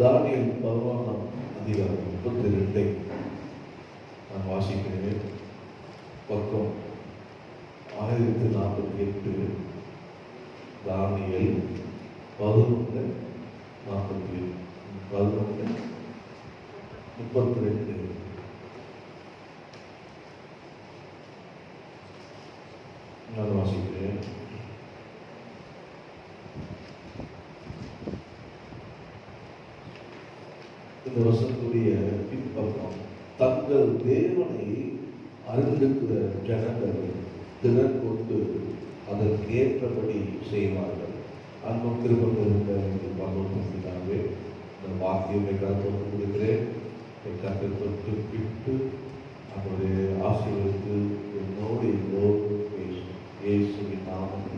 தானியேல் 11ஆம் அதிகாரம் 32 நான் வாசிக்கிறேன். பக்கம் 1048. தானியேல் 11:32 நான் வாசிக்கிறேன். இந்த வசனத்துடைய பின்பக்கம், தங்கள் தேவனை அறிந்திருக்கிற ஜனங்கள் திறன் கொண்டு அதற்கு ஏற்றபடி செய்வார்கள். அன்பும் திருப்பம் இருந்த பரலோகத்தினாவே இந்த வாக்கியத்தை கருத்து கொடுக்கிறேன். கருத்தை தொட்டு விட்டு அவருடைய ஆசீர்வதித்து என்னோடு எல்லோரும் பேசும் இயேசுவின் நாமம்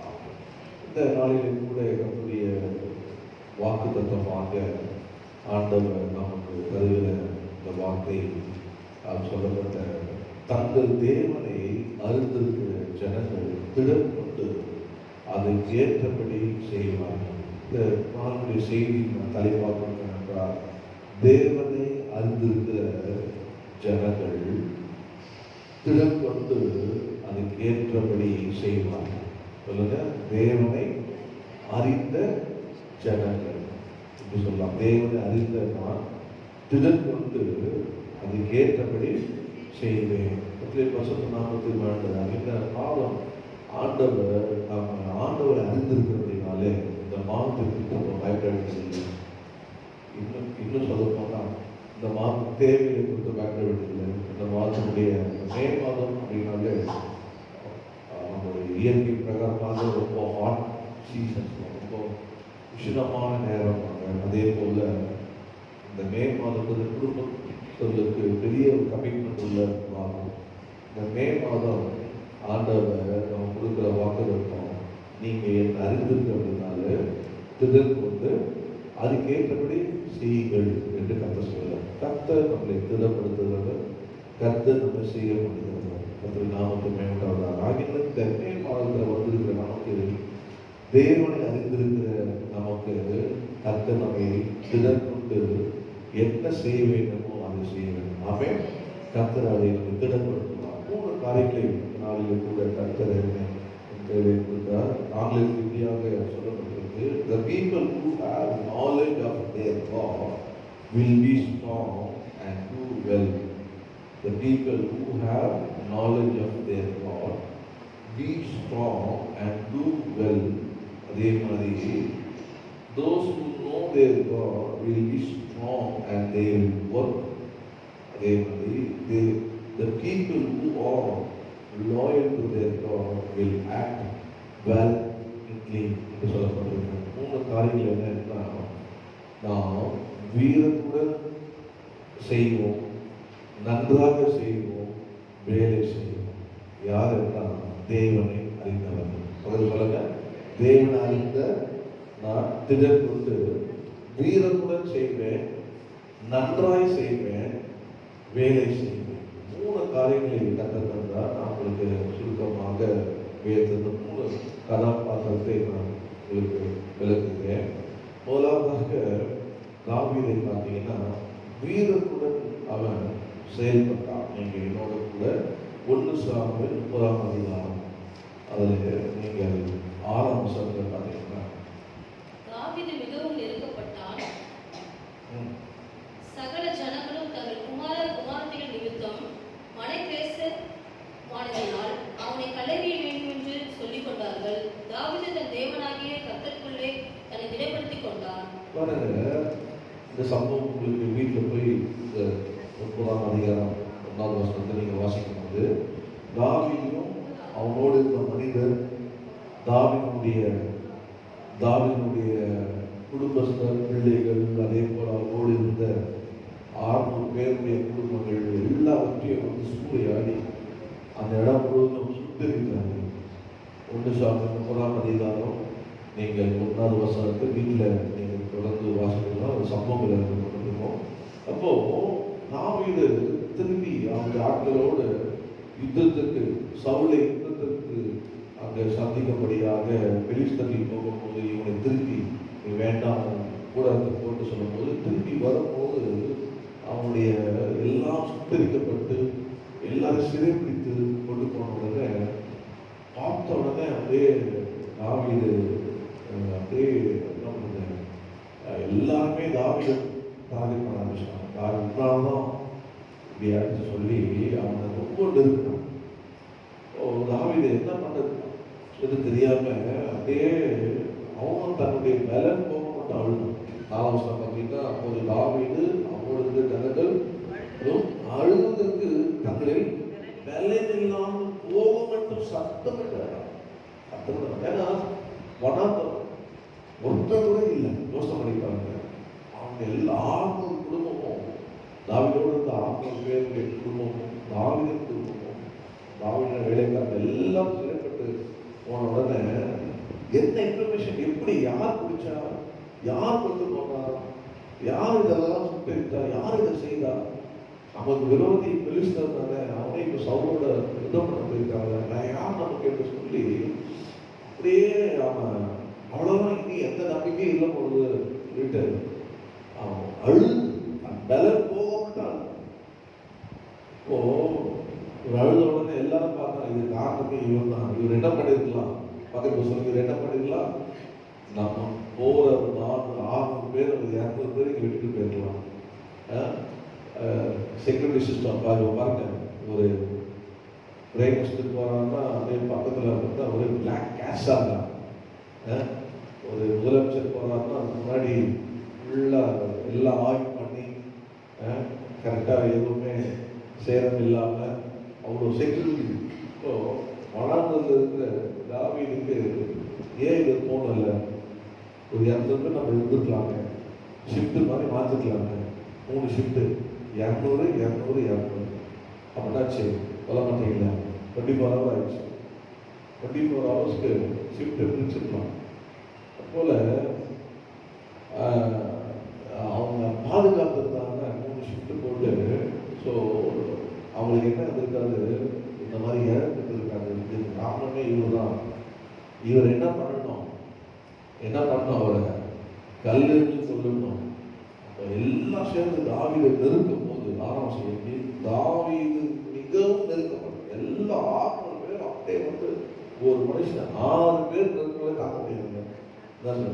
ஆகும். இந்த நாளிலே கூட நம்முடைய வாக்கு தத்துவமாக ஆண்டவர் நமக்கு தருகிற இந்த வார்த்தை சொல்லப்பட்ட தங்கள் தேவனை அறிந்திருக்கிற ஜனங்கள் திடம் கொண்டு அதை ஏற்றபடி செய்வார்கள். இந்த நாளுடைய செய்தி நான் தலைப்பாக என்றால், தேவனை அறிந்திருக்கிற ஜனங்கள் திடம் கொண்டு அதுக்கு ஏற்றபடி செய்வார்கள். சொல்லுங்க, தேவனை அறிந்த ஜனங்கள் சொல்லலாம். தேவனை அறிந்த நான் திடன் கொண்டு அதுக்கு ஏற்றபடி செய்வேன். நாமத்தில் வாழ்ந்தார். இந்த மாதம் ஆண்டவர் நம்ம ஆண்டவரை அறிந்திருக்கிறதுனாலே இந்த மாதத்திற்கு நம்ம பயப்பட வேண்டியதில்லை. இன்னும் சொல்ல போனால் இந்த மாதம் தேவையை கொடுத்து பயப்பட வேண்டியதில்லை. இந்த மாதத்துடைய மே மாதம் அப்படின்னாலே நம்மளுடைய இயற்கை பிரகாரமாக ரொம்ப ஹாட் சீசன், ரொம்ப உஷ்ணமான நேரம். அதே போல இந்த மே மாதத்துக்கு குடும்பங்களுக்கு பெரிய ஒரு கமிட்மெண்ட் உள்ள மாதம். இந்த மே மாதம் ஆண்டவர் நம்ம கொடுக்குற வாக்குறுத்தம், நீங்கள் என்னை அறிந்திருக்கிறதுனால திறன் கொண்டு அதுக்கேற்றபடி செய்யுங்கள் என்று கர்த்தர் சொல்கிறார். கர்த்தர் நம்மளை திடப்படுத்துகிறது, கர்த்தர் நம்ம செய்ய முடிகிறது. கர்த்தர் நாமத்தை மேம்படுவதாக ஆகிய இந்த மே மாதத்தில் வந்திருக்கிற நமக்கு தேவனை அறிந்திருக்கிற நமக்கு கர்த்தர் நம்மை திடன் கொண்டு என்ன செய்ய வேண்டுமோ அதை செய்ய வேண்டும். ஆமே, கர்த்தர் அதை நம்ம திடப்படுத்துவார். 3 காரியங்களை நாளில் கூட கர்த்தர் கொடுத்தார். ஆங்கிலத்தில் இப்படியாக சொல்லப்பட்டிருக்கு, the people who have knowledge of their God will be strong and do well. The people who have knowledge of their God be strong and do well. அதே மாதிரி those who know their God will be strong and they will work. அதே மாதிரி the people who are loyal to their God will act valiantly என்று சொல்லப்பட்டிருக்கு. 3 காரியங்கள் என்னன்னா, நாம் வீரத்துடன் செய்வோம், நன்றாக செய்வோம், வேலை செய்வோம். யார் என்றால் தேவனை அறிந்தவர்கள். சொல்லுங்க, தேவனை அறிந்த நான் திடன் கொண்டு வீரத்துடன் செய்வேன், நன்றாய் செய்வேன், வேலை செய்வேன். 3 காரியங்களை கற்றுத்தந்தால் நான் உங்களுக்கு சுருக்கமாக வேதத்தின் 3 கதாபாத்திரத்தை நான் உங்களுக்கு விளக்குகிறேன். முதலாவதாக தாவீதை பார்த்தீங்கன்னா, வீரத்துடன் அவன் செயல்பட்டான். நீங்கள் என்னோட கூட 1 சாமுவேல் 30ஆம் அதிகாரம் அதில் நீங்கள் 6ஆம் வசனத்தில் பார்த்தீங்கன்னா, தாவீது மிகவும் நெருக்கப்பட்டான். சகல ஜனங்களும் தங்கள் குமாரர் குமாரத்திகள் நிமித்தம் மனக்கிளேசமானதினால் அவனை கல்லெறிய வேண்டும் என்று சொல்லிக் கொண்டார்கள். தாவீது தன் தேவனாகிய கர்த்தருக்குள்ளே தன்னை திடப்படுத்திக் கொண்டான். இந்த சம்பவம் உங்களுக்கு வீட்டில் போய் இந்த 30ஆம் அதிகாரம் 1ஆவது வசனத்தை நீங்கள் வாசிக்கும் போது, தாவீதும் அவனோடு இருந்த மனிதர், தாவீதுடைய குடும்பஸ்தர், பிள்ளைகள், அதே போல் அவரோடு இருந்த 600 பேருடைய குடும்பங்கள் எல்லாவற்றையும் வந்து சூறையாடி அந்த இடம் முழுவதும் சுத்தரித்தார்கள். 1 சாமுவேல் 30ஆம் அதிகாரம் நீங்கள் 1ஆவது வசனத்தை வீட்டில் நீங்கள் தொடர்ந்து வாசிக்கலாம். ஒரு சம்பவம் இருந்திருக்கும். அப்போ தாவீது திரும்பி அவங்க ஆட்களோடு யுத்தத்துக்கு, சவுலை யுத்தத்திற்கு அங்கே சந்திக்கும்படியாக பெலிஸ்தரில் போகும்போது இவனை திருப்பி நீ வேண்டாம் கூடாரத்தை போட்டு சொல்லும்போது திரும்பி வரும்போது அவனுடைய எல்லாம் சுத்தரிக்கப்பட்டு எல்லாரும் சிறைப்பிடித்து கொண்டு போன உடனே பார்த்த உடனே அப்படியே தாவீது அப்படியே என்ன பண்ணுறது, எல்லாருமே தாவீது டார்கெட் பண்ண ஆரம்பிச்சிட்டாங்க. தாவீதுதான் இப்படி அடிச்சு சொல்லி அவனை ரொம்ப நெருக்கினான். தாவீது என்ன பண்ணுறது இது தெரியாம அப்படியே அவனும் தன்னுடைய பலன் போக மட்டும் அழுதான். 4ஆம் வசனம் பார்த்தீங்கன்னா, அப்போது தாவீது அவனுடைய ஜனங்கள் அழுவதற்கு தங்களில் பலன் இல்லாமல் போக மட்டும் சத்தமிட்டார். ஏன்னா வனாந்தரம் ஒருத்தர் கூட இல்லை. யோசனை பண்ணிப்பாங்க, அவங்க எல்லா 600 குடும்பமும் தாவீதோடு இருந்த 600 பேருடைய குடும்பமும் தாவீதின் குடும்பமும் தாவீதின் வேலைக்காரங்க எல்லாம் சிறைப்பட்டு போன உடனே என்ன இன்ஃபர்மேஷன், எப்படி யார் பிடிச்சா, யார் கொண்டு போனா, யார் இதெல்லாம் சுட்டா, யார் இதை செய்தா, நமக்கு விரோதி பெலிஸ்தர்னால அவனை இப்போ சவுலோட யுத்தம் பண்ண போயிருக்காங்க, யார் நமக்கு என்று சொல்லி அப்படியே அவன் அவ்வளோதான், இனி எந்த நம்பிக்கையும் இல்லை பொழுது சொல்லிட்டு அவன் அழுது பலன் போக மாட்டான். இப்போ ஒரு அழுத உடனே எல்லாரும் பார்த்தாங்க, இது காரணமே இவன் தான், இவர் என்ன பண்ணிருக்கலாம், பக்கத்து சொல்லுங்க, இவர் என்ன பண்ணிருக்கலாம், நம்ம போகிற 400-600 பேர் 200 பேர் இங்கே விட்டுட்டு போயிருக்கலாம். செக்யூரிட்டி சிஸ்டம் பாருங்க, ஒரு பிரைம் மினிஸ்டர் போகிறாங்கன்னா அப்படியே பக்கத்தில் பார்த்தா ஒரு பிளாக் கேஷாக இருந்தாங்க. ஒரு முதலமைச்சர் போகிறாருன்னா அதுக்கு முன்னாடி ஃபுல்லாக எல்லாம் ஆய்வு பண்ணி கரெக்டாக எதுவுமே சேரம் இல்லாமல் அவ்வளோ செக்யூரிட்டி. இப்போ வனாந்தரத்தில் இருக்கிற தாவீதுக்கு ஏன் இது தோணலை, ஒரு 200 பேர் நம்ம இருந்துக்கலாங்க, ஷிஃப்ட்டு மாதிரி மாற்றிக்கலாங்க, 3 ஷிஃப்ட்டு 200 200 200 அப்படின்னாச்சு சொல்ல மாட்டீங்களா. 24 ஹவர் ஆயிடுச்சு, 24 ஹவர்ஸ்க்கு ஷிஃப்ட்டு பிரிச்சுக்கலாம். அதுபோல் அவங்க பாதுகாத்துருந்தாங்க 3 ஷிஃப்ட்டு போட்டு. ஸோ அவங்களுக்கு என்ன இருக்காது, இந்த மாதிரி இழந்துட்டு இருக்காங்க. இதுக்கு காரணமே இவர் தான். இவர் என்ன பண்ணணும், அவரை கல்லெறிஞ்சு சொல்லணும். எல்லாம் சேர்ந்து தாவீதை நெருக்கும் போது 6ஆம் செய்தி தாவீது மிகவும் நெருக்கப்படும். எல்லா 600 பேர் அப்படியே வந்து ஒரு மனுஷன் 6 பேர் நெருக்கவே தாக்க முடியுங்க.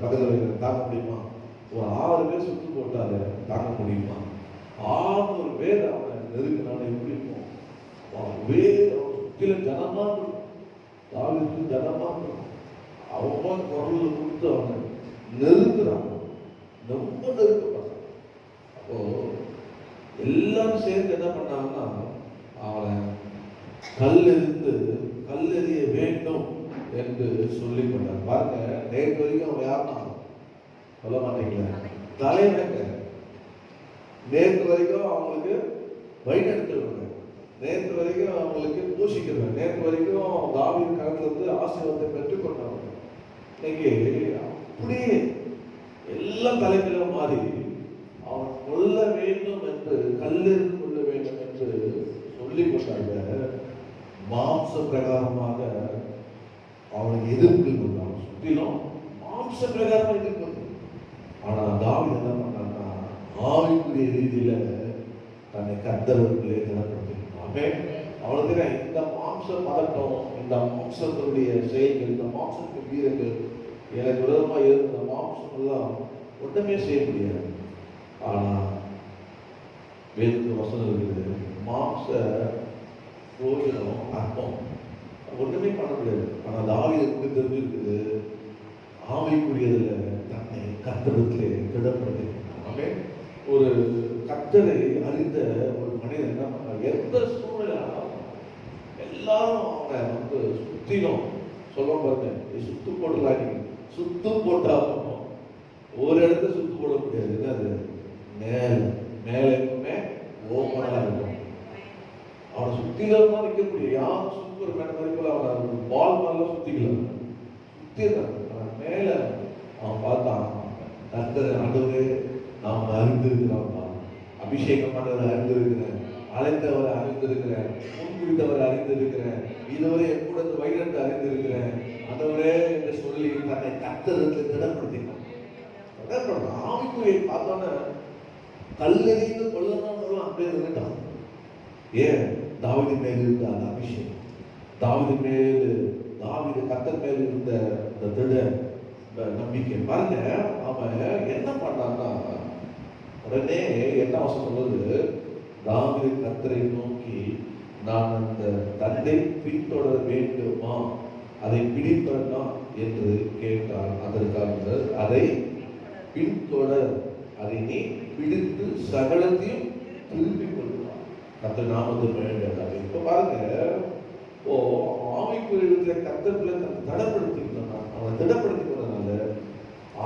பக்கத்தில் தாக்க முடியுமா? ஒரு 6 பேர் சுட்டு போட்டாரு, தாக்க முடியுமா? 600 பேர் அவனை நெருக்கினால எப்படி இருக்கும்? சுற்றில ஜனமா இருக்கும், தாவீதுக்கு ஜனமா இருக்கும். அவங்க குரல் கொடுத்து அவனை நெருக்குறாங்க, ரொம்ப நெருக்கப்படுறாங்க. அப்போ எல்லாரும் சேர்ந்து என்ன பண்ணாங்கன்னா அவனை கல்லெறிய வேண்டும் என்று சொல்லி கொண்டார். பாருங்க, நேற்று வரைக்கும் அவன் யாருன்னா சொல்ல மாட்டீங்களா, தலைவங்க. நேற்று வரைக்கும் அவங்களுக்கு வழிநடத்துவாங்க, நேற்று வரைக்கும் அவங்களுக்கு பூஷிக்கிறாங்க, நேற்று வரைக்கும் தாவீது கருத்துல ஆசீர்வாதத்தை பெற்றுக் கொண்டாங்க. இன்னைக்கு அப்படியே எல்லாம் தலைமையில மாறி அவன் கொல்ல வேண்டும் என்று, கல்லெறிந்து கொள்ள வேண்டும் என்று சொல்லிக் கொண்டாங்க. மாம்ச பிரகாரமாக அவனுக்கு எதிர்ப்பு கொண்டான், சுற்றிலும் மாம்ச பிரகாரமாக எதிர்ப்பு. ஆனா தாவீது என்ன பண்ணான்னா ஆவிக்குரிய ரீதியில தன்னை கர்த்தருக்குள்ளே கனப்படுத்தினாங்க. அவனுக்கு இந்த மாம்ச பதட்டம், இந்த மாம்சத்தினுடைய செயல்கள், இந்த மாம்சத்தின் வீரர்கள், எனக்கு விரோதமாக இருந்த இந்த மாம்சம் எல்லாம் ஒன்றுமே செய்ய முடியாது. ஆனா வேதத்து வசனம் இருக்குது, மாம்ச பிரயோஜனம் அர்த்தம் ஒன்றுமே பண்ண முடியாது. ஆனா தாவீதுக்கு தெரிஞ்சிருக்குது, ஆவிக்குரியதுல தன்னை கர்த்தரிடத்திலே திடப்படுத்தினாங்க. ஒரு கர்த்தரை அறிந்த ஒரு மனிதன் என்ன பண்ணார், எந்த சூழ்நிலை எல்லாரும் அவனை வந்து சுத்திலும் சொல்ல பாருங்க, சுத்து போட்டுலாம், சுத்து போட்டாலும் ஒரு இடத்த சுத்து போட முடியாது. என்னது, மேல எப்பவுமே ஓப்பனா இருக்கும். அவனை சுத்திலாம் தான் நிற்க முடியும். யாரும் சுத்துற மேல அவனை பால் மாதிரிலாம் சுத்திக்கலாம், சுத்திடுறாங்க. அவன் மேல அவன் பார்த்தான், கர்த்தரை ஆண்டவரே நாம் அறிந்திருக்கிறோம், அபிஷேகம் பண்ணவரை அறிந்திருக்கிறேன், அழைத்தவரை அறிந்திருக்கிறேன், முன்குறித்தவரை அறிந்திருக்கிறேன், இதுவரை கூட வழிநடத்த அறிந்திருக்கிறேன், ஆண்டவரே என்று சொல்லி தன்னை கர்த்தருக்கு திடப்படுத்தினான். ஆவிக்குரிய பார்த்தோன்னா கல்லெறிந்து கொல்லணும் அப்படியே நின்றுட்டான். ஏன்? தாவீது மேல் இருந்த அந்த அபிஷேகம், தாவீது கர்த்தர் மேல் இருந்த அந்த திட நம்பிக்கை பாருங்க. அவன் என்ன பண்ணான்னா, உடனே என்ன அவசரம் சொல்லுது, தாவீது கர்த்தரை நோக்கி, நான் அந்த தந்தை பின்தொடர வேண்டுமா, அதை பிடிப்பதா என்று கேட்டான். அதற்காக அதை பின்தொடர், அதை நீ பிடித்து சகலத்தையும் திருப்பி கொள்வான். கர்த்தர் நாமத்தை வேண்டாது. இப்ப பாருங்க, ஆவிக்குரிய கர்த்தர்களை தடப்படுத்திக்கிறான். அவன் திடப்படுத்திக்கிறதுனால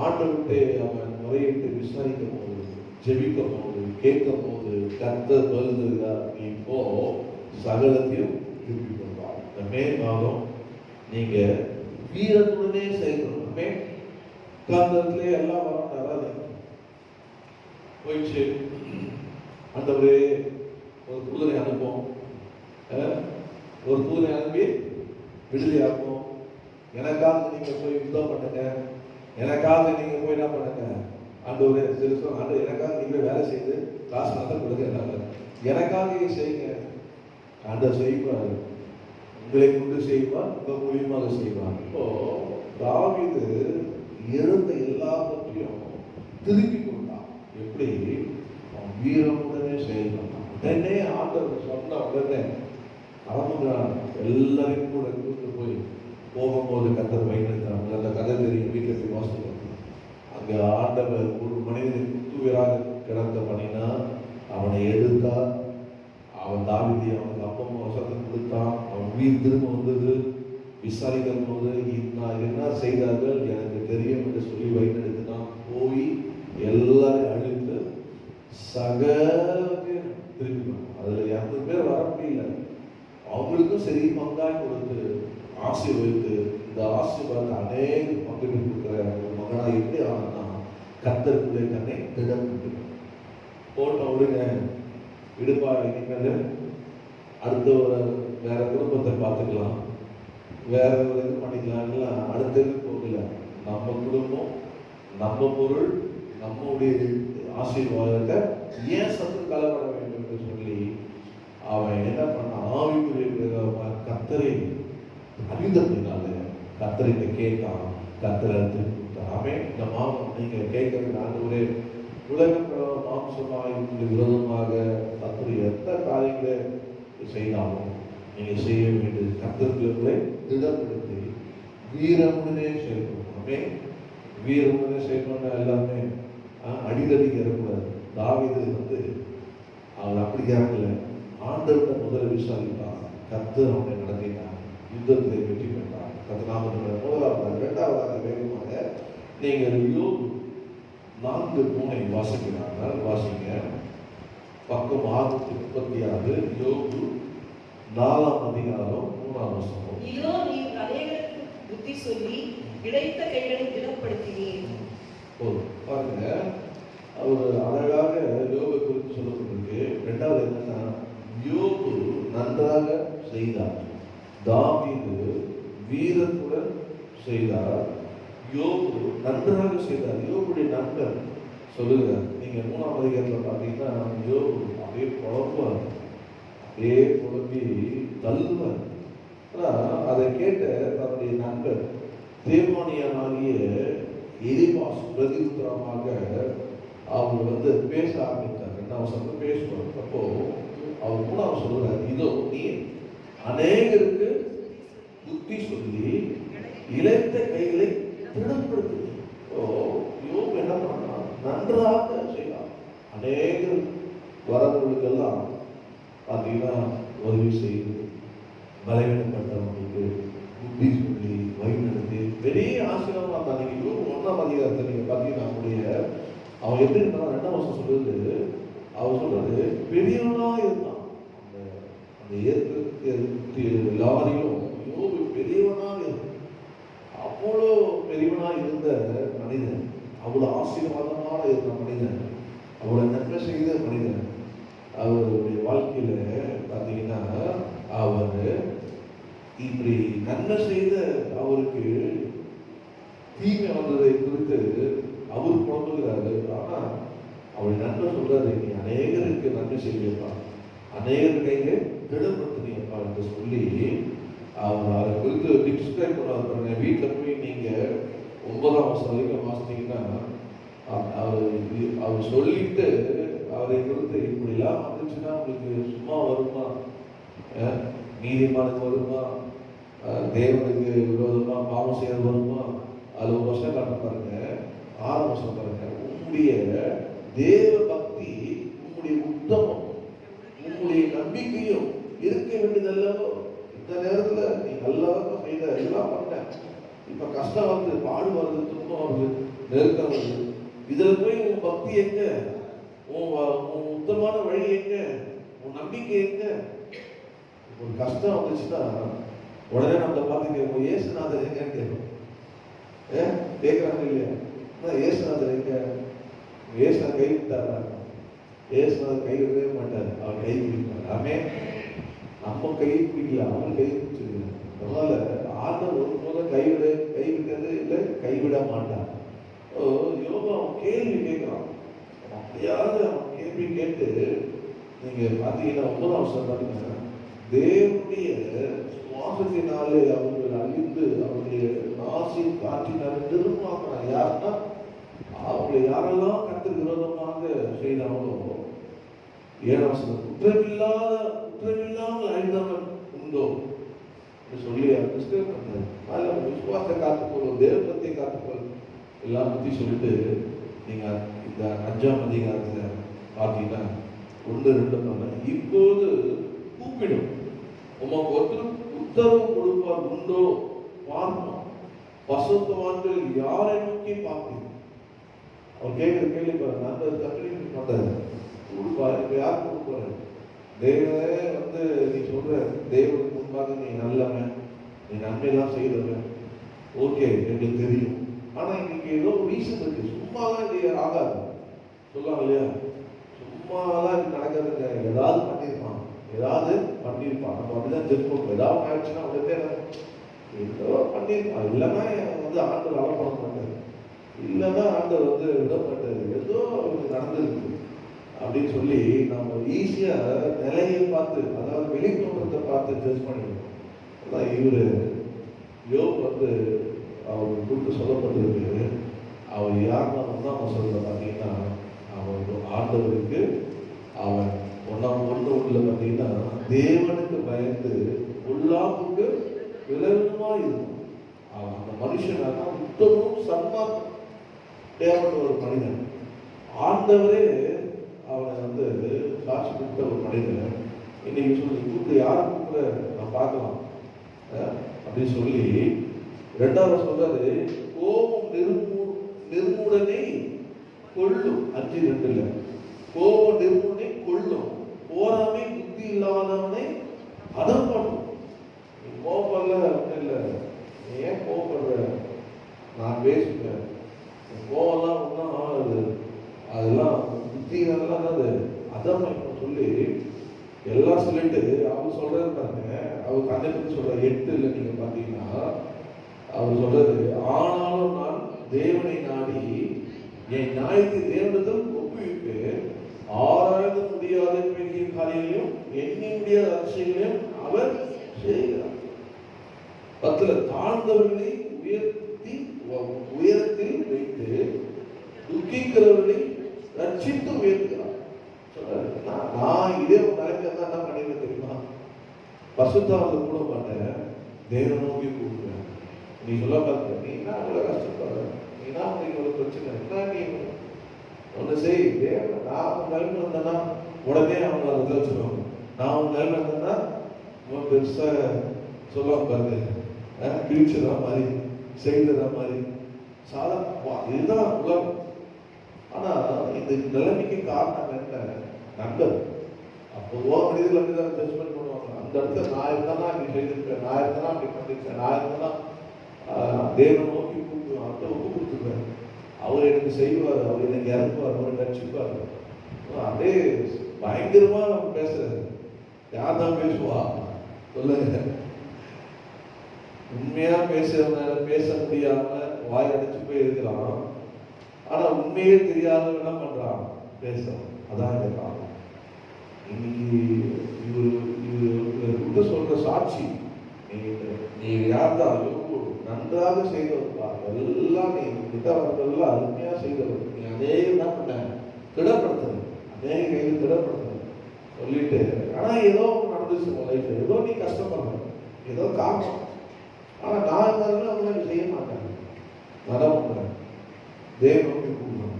ஆண்டவர்கிட்ட அவன் முறையிட்டு விசாரிக்கும் போது, ஜெபிக்கும் போது, கேட்கும் போது கர்த்தர் வருதுதா, நீ இப்போ சகலத்தையும் திருப்பி கொள்வான். இந்த மே மாதம் நீங்க வீரத்துடனே செயல்படணும். காந்தத்திலே எல்லாம் வராது போயிடுச்சு. ஆண்டவரே ஒரு தூதரை அனுப்போம், ஒரு தூதரை அனுப்பி விடுதலையாக்கும், எனக்காக நீங்க போய் யுத்தம் பண்ணுங்க, எனக்காக நீங்க போய் என்ன பண்ணுங்க, ஆண்டவரே சிறுசம் ஆண்டு எனக்காக நீங்க வேலை செய்து காசு நடத்த கொடுங்க, எனக்காக செய்யுங்க. ஆண்டவர் செய்வார், உங்களை கொண்டு செய்வார், உங்க மூலியமாக செய்வார். இப்போ தாவீது எழுந்த எல்லாவற்றையும் திருப்பி கொண்டான். எப்படி? அவன் வீரமுடனே செயல்பட்டான். உடனே ஆண்டவர் சொன்ன உடனே அவனுங்கிறான். எல்லாரையும் கூட கூட்டு போய் போகும்போது கர்த்தர் வைத்திருக்கிறாங்க. அந்த கதை தெரியும், வீட்டில் போய் வாசிக்கலாம். அங்கே ஆண்டவர் ஒரு மனிதனை குத்துவீராக கிடந்த பண்ணினா அவனை எடுத்தார். அவன் தாவீதை அவனுக்கு அப்பமா வசனம் கொடுத்தான். அவன் உயிர் திரும்ப வந்தது. விசாரிக்கும் போது என்ன செய்தார்கள் எனக்கு தெரியும் என்று சொல்லி வைத்தெடுத்துட்டான். போய் எல்லாரையும் அழித்து சகலத்தையும் திருப்பி, அதுல 200 பேர் வர முடியல. அவங்களுக்கும் சரி பங்காய் கொடுத்து ஆசீர்வதித்து, இந்த ஆசீர்வாதத்தை அநேக பங்கு கொடுக்கிற ஒரு மகனா எப்படி ஆனா கர்த்தருக்குள்ளே தன்னை திடம் போட்ட விடுங்க, விடுப்பா, இனிமேல் அடுத்த ஒரு வேற குடும்பத்தை பார்த்துக்கலாம், வேற ஒரு இது பண்ணிக்கலாம், அடுத்தது போகல. நம்ம குடும்பம், நம்ம பொருள், நம்முடைய ஆசீர்வாதத்தை ஏன் சத்து கலவர வேண்டும் என்று சொல்லி அவன் என்ன பண்ண, ஆவிக்குரிய கர்த்தரை அறிந்ததுனால கர்த்தரை கேட்டான். கர்த்தரை திருப்பிட்டாமே. இந்த மாதம் நீங்க கேட்கறது ஆண்டவரே, உலக மாம்சமாய் விரோதமாக கர்த்தர் எந்த காரியங்களை செய்தாலும் நீங்க செய்ய வேண்டியது கர்த்தர்களை திடப்படுத்தி வீரமுடனே செயல்படணும். வீரமுடனே செயல்பட எல்லாமே அடிதடிக்கு இருக்கக்கூடாது. தாவீது அவர் அப்படி கேட்கல, ஆண்டவர்கிட்ட முதல்ல விசாரித்தான். கர்த்தர் அவனை நடத்தினார், யுத்தத்தை வெற்றி பெற்றார். கர்த்தர் நாமத்தில் முதலாவது. இரண்டாவதாக வேகமாக நீங்கள் யோபு 4:3 வாசிக்கிறார்கள். வாசிங்க. பக்கம் 636. யோபு 4ஆம் அதிகாரம் 3ஆம் வசனம். இதோ நீ அநேகருக்கு புத்தி சொல்லி இடைத்த கைகளை திடப்படுத்தினீர். பாருங்க, அவர் அழகாக யோபை குறித்து சொல்லப்பட்டிருக்கு. இரண்டாவது என்னன்னா, யோபு நன்றாக செய்தார், தாவீது வீரத்துடன் செய்தார், யோபு நன்றாக செய்தார். யோபுடைய நண்பர் சொல்லுகிறார். நீங்க 3ஆம் அதிகாரத்தில் பார்த்தீங்கன்னா யோபு அப்படியே குழப்பார், அப்படியே குழம்பி தள்ளுவார். அதை கேட்ட தன்னுடைய நண்பர் தேமானியனாகிய எலிபாஸ் பிரதியுத்தரமாக அவர் பேச ஆரம்பித்தார். 2ஆம் வசனம் பேசுவார். அப்போ அவர் 3ஆம் சொல்றார், இதோ நீ அநேகருக்கு புத்தி சொல்லி இழைத்த கைகளை திடப்படுத்து. யோபு என்ன பண்ணா, நன்றாக செய்யலாம். அநேக வரவர்களுக்கெல்லாம் பார்த்தீங்கன்னா உதவி செய்து, பலவீனப்பட்டவங்களுக்கு புத்தி சொல்லி வழிநடத்தி பெரிய ஆசீர்வாதம் தான். நீங்க யோபு 1ஆம் அதிகாரத்தை நீங்க பார்த்தீங்கன்னா அவன் எப்படி இருந்தான், 2ஆம் வசனம் சொல்றது, அவர் சொல்றது பெரியவனா இருந்தான். அந்த எல்லாரையும் யோபு பெரியவனா இருந்தான். அவ்வளோ பெரியவனா இருந்த மனிதன், அவ்வளவு ஆசீர்வாதமான இருந்த மனிதன், அவ்வளவு நன்மை செய்த மனிதன். அவருடைய வாழ்க்கையில பார்த்தீங்கன்னா அவர் இப்படி நன்மை செய்த அவருக்கு தீமை வந்ததை குறித்து அவர் குழந்தை அவருடைய நண்பர் சொல்றாரு, நீ அநேகருக்கு நன்மை செய்வியப்பா, அநேகர் கையிலே திடப்படுத்தினியப்பா என்று சொல்லி அவர் அதை குறித்து டிஸ்கிரைப் பண்ணாரு. வீட்டில் போய் நீங்க 9ஆம் வசனம் வரைக்கும் வாசித்தீங்கன்னா அவர் சொல்லிட்டு அவரை குறித்து இப்படிலாம் வந்துச்சுன்னா உங்களுக்கு சும்மா வருமா, நீதிமானுக்கு வருமா, தேவனுக்கு விரோதமா பாவம் செய்ய வருமா? அது ஒரு வருஷம் காட்ட பாருங்க, 6ஆம் வருஷம் பாருங்க. உங்களுடைய தேவ பக்தி, உங்களுடைய உத்தமம், உங்களுடைய நம்பிக்கையும் இருக்க வேண்டியதல்லவோ. இந்த நேரத்துல நீ நல்லா செய்த எல்லாம் பண்ண, இப்ப கஷ்டம் வருது, பாடு வருது, துன்பம் வருது, நெருக்கம் வருது, இதுல போய் உன் பக்தி எங்க, உன் உத்தமான வழி எங்க, உன் நம்பிக்கை எங்க? ஒரு கஷ்டம் வந்துச்சுன்னா உடனே நம்ம பார்த்துக்க, இயேசுநாதர் எங்கன்னு கேட்கும். கேட்கறாங்க இல்லையா? இயேசுநாதர் எங்க? இயேசுநாதர் கைவிட்டாரா? இயேசுநாதர் கைவிடவே மாட்டார், அவர் கை பிடிப்பார். ஆமே, நம்ம கை பிடிக்கல, அவர் கை பிடிச்சிருக்காரு. அதனால ஆண்டவர் ஒருபோதும் கைவிட்டது இல்லை, கைவிட மாட்டார். யோகா அவன் கேள்வி கேட்கிறான். அப்படியாவது அவன் கேள்வி கேட்டு நீங்க பார்த்தீங்கன்னா 9ஆம் வருஷம் பார்த்தீங்கன்னா தேவனுடைய சுவாசத்தினாலே அவர்கள் அழிந்து அவருடைய நாசி காற்றினாலே நிர்மாணம் யாருன்னா அவங்களை யாரெல்லாம் கர்த்தருக்கு விரோதமாக செய்தாங்களோ 7ஆம் வசனம், குற்றமில்லாமல் அழிந்தவன் உண்டோ என்று சொல்லி அவர் டிஸ்கிரைப் பண்றாரு. அதில் விசுவாசத்தை காத்துக்கொள்ளும், தேவத்தை காத்துக்கொள்ளும் எல்லாம் பற்றி சொல்லிட்டு நீங்க இந்த 5ஆம் அதிகாரத்துல பார்த்தீங்கன்னா 1-2 பண்ண, இப்போது கூப்பிடும் உமக்கு ஒருத்தர் உத்தரவு கொடுப்பார் உண்டோ பார்ப்போம், பசுத்தவான்கள் யாரை நோக்கி பார்ப்பீங்க? அவர் கேட்கிற கேள்வி பாருங்க, அந்த தப்பிக்க மாட்டாரு. கொடுப்பாரு, யார் கொடுப்பாரு? தேவனே வந்து நீ சொல்ற தேவனுக்கு முன்பாக நீ நல்லவன், நீ நன்மையெல்லாம் செய்தவன், ஓகே எங்களுக்கு தெரியும். ஆனா இன்னைக்கு ஏதோ ரீசன் இருக்கு, சும்மாதான் இது ஆகாது சொல்லுவாங்க இல்லையா? சும்மாதான் இது நடக்கிறதுங்க, ஏதாவது பண்ணிருப்பான், நம்ம அப்படிதான் தெரிஞ்சுக்கணும். ஏதாவது ஆயிடுச்சுன்னா உடனே ஏதோ பண்ணிருப்பான், இல்லைன்னா வந்து ஆண்டவர் அலப்பட மாட்டாரு, இல்லைன்னா ஆண்டவர் வந்து விட மாட்டாரு, ஏதோ அவருக்கு நடந்திருக்கு அப்படின்னு சொல்லி நம்ம ஈஸியா நிலையை பார்த்து, அதாவது வெளித்தோற்றத்தை பார்த்து ஜட்ஜ் பண்ணிடுவோம். அதான் இவரு யோப் வந்து அவர் கூட்டு சொல்லப்பட்டிருக்கு. அவர் யாருன்னா 1ஆம் வசனத்துல பார்த்தீங்கன்னா அவர் ஆண்டவருக்கு அவன் 1:1 பார்த்தீங்கன்னா தேவனுக்கு பயந்து பொல்லாப்புக்கு விலகுமா இருக்கும். அவன் அந்த மனுஷனாக உத்தமும் சன்மார்க்கம் தேவன் ஒரு மனிதன், ஆண்டவரே அவனை வந்து சாட்சி கொடுத்த ஒரு மனிதன். இன்னைக்கு சொல்லி கூப்பிட்டு யாரை கூப்பிட நான் பார்க்கலாம் அப்படின்னு சொல்லி 2ஆவது சொல்றாரு, கோபம் நிர்மூடனை கொள்ளும். 5:2 கோபம் நிர்மூடனை கொள்ளும், போராமை புத்தி இல்லாதவனை அதம் பண்ணும். நீ கோபப்படல ஒன்றும் இல்லை, நீ ஏன் கோபப்படுற? நான் பேசுவேன், கோபம்லாம் ஒன்றும் ஆகுது, அதெல்லாம் புத்திகள்லாம் அது அதம் சொல்லி எல்லாம் சொல்லிட்டு அவர் சொல்றது பாருங்க. அவர் தன்னை பற்றி சொல்ற 8 நீங்க பாத்தீங்கன்னா அவர் சொல்றது, ஆனாலும் நான் தேவனை நாடி என் நியாயத்தை தேவனிடத்தில் ஒப்புவிப்பு, ஆராய்ந்து முடியாத பெரிய காரியங்களையும் எண்ணி முடியாத அதிசயங்களையும் அவர் செய்கிறார். 10 தாழ்ந்தவர்களை உயர்த்தி உயரத்தில் வைத்து துக்கிக்கிறவர்களை ரட்சித்து உயர்த்துகிறார். நான் இதே ஒரு நிலைமை தான் என்ன பண்ணிடுவேன் தெரியுமா? பசுத்தாவது கூட மாட்டேன், தேவ நோக்கி கூப்பிடுவேன். நீ சொல்ல பார்த்த, நீ என்ன அவ்வளவு கஷ்டப்படுற, நீ என்ன உங்களுக்கு ஒரு பிரச்சனை, என்ன நீ ஒன்று செய், தேவன் நான் உன் நிலைமை இருந்தேன்னா உடனே அவங்க அதை வச்சுருவாங்க. நான் உன் நிலைமை இருந்தேன்னா பெருசா சொல்ல பாரு, கிழிச்சதா மாதிரி செய்ததா மாதிரி சாதாரண இதுதான் உலகம். ஆனா இந்த நிலைமைக்கு காரணம் என்ன? நண்பர். பொதுவாக மனிதர்கள் அப்படிதான் ஜட்ஜ்மெண்ட் பண்ணுவாங்க. அந்த இடத்துல நான் இருந்தானா அப்படி செய்திருப்பேன், நான் இருந்தானா அப்படி பண்ணிருப்பேன், நான் இருந்தானா தேவன் நோக்கி கூப்பிடுவேன், அந்த ஒப்பு கொடுத்துருப்பேன், அவர் எனக்கு செய்வார், அவர் எனக்கு இறங்குவார், அவர் ரட்சிப்பார். அப்படியே பயங்கரமா நம்ம பேசுறது. யார் தான் பேசுவா சொல்லுங்க? உண்மையா பேசுறதுனால பேச முடியாம வாய் அடைச்சு போய் இருக்கிறான். ஆனா உண்மையே தெரியாதவன் என்ன பண்றான்? பேசுறோம். அதான் இந்த காலம். இன்னைக்கு இவரு சொல்ற சாட்சி, நீ யார்தான் நன்றாக செய்தவர்ப்பா, எல்லாம் நீ கிட்ட வரதெல்லாம் அருமையா செய்தவர், நீ அதே என்ன பண்ண திடப்படுத்துறது, அதே கையில் திடப்படுத்துறது சொல்லிட்டு, ஆனா ஏதோ நடந்துச்சு உன் லைஃப், ஏதோ நீ கஷ்டப்படுற, ஏதோ காரணம், ஆனா நான் இருந்தாலும் அவங்க செய்ய மாட்டாங்க. நடவுங்க தேவன் கூப்பிடுவாங்க.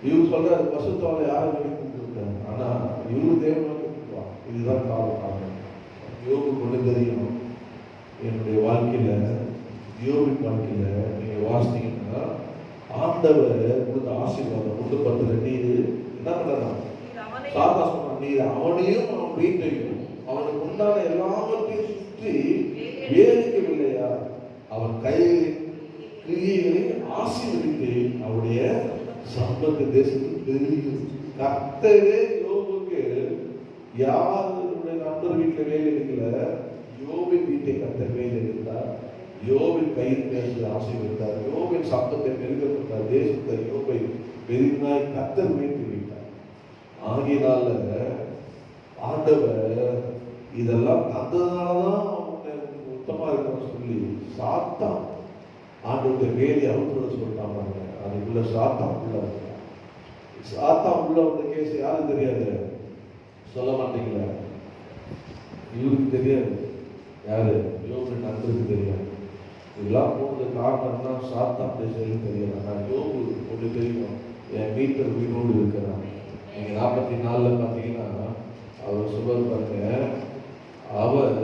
இவரு சொல்றாரு பசுத்தோலை யாரும் கூப்பிட்டு, ஆனா இவரு தேவன் கூப்பிடுவாங்க. இதுதான் காரணம். யோகு கொண்டு தெரியும். என்னுடைய வாழ்க்கையில, யோகின் வாழ்க்கையில நீங்க வாசித்தீங்கன்னா ஆண்டவர் கொடுத்த ஆசீர்வாதம் 1:10 நீர் என்ன பண்ணலாம், சாதா சொன்ன நீர் அவனையும் அவன் வீட்டையும் அவனுக்கு உண்டான எல்லாவற்றையும் சுற்றி வேதிக்கவில்லையா, அவன் கைகளின் கிரியைகளை ஆசீர்வதித்து அவருடைய சம்பத்து தேசத்தில் பெருகிறது. கர்த்தரே யோபுக்கு யாருடைய நண்பர் வீட்டில் வேலை எடுக்கல, யோபின் வீட்டை கர்த்தர் வேலை எடுத்தார். யோபின் கையில் பேச ஆசீர்வதித்தார். யோபின் சம்பத்தை பெருக்கப்பட்டார். தேசத்தை யோபை பெரிதாய் கர்த்தர் வைத்து வைத்தார். ஆகினால ஆண்டவர் இதெல்லாம் தந்ததுனாலதான் அவங்க உத்தமா இருக்கணும்னு சொல்லி சாத்தான் ஆண்டவருடைய வேலையை அவுத்துட சொல்லிட்டாங்க. அதுக்குள்ள சாத்தான் உள்ள சாத்தான் உள்ள வந்த கேஸ் யாரும் தெரியாது, சொல்ல மாட்டீங்களா? இவருக்கு தெரியாது, யாரு யோபு நண்பருக்கு தெரியாது. இதெல்லாம் போனது காரணம்னா சாத்தான் பேசுறது தெரியாது. நான் யோபு ஒன்று தெரியும், என் மீட்டர் வீணோடு இருக்கிறான். நீங்க 44 பார்த்தீங்கன்னா அவர் சொல்வது பாருங்க, அவர்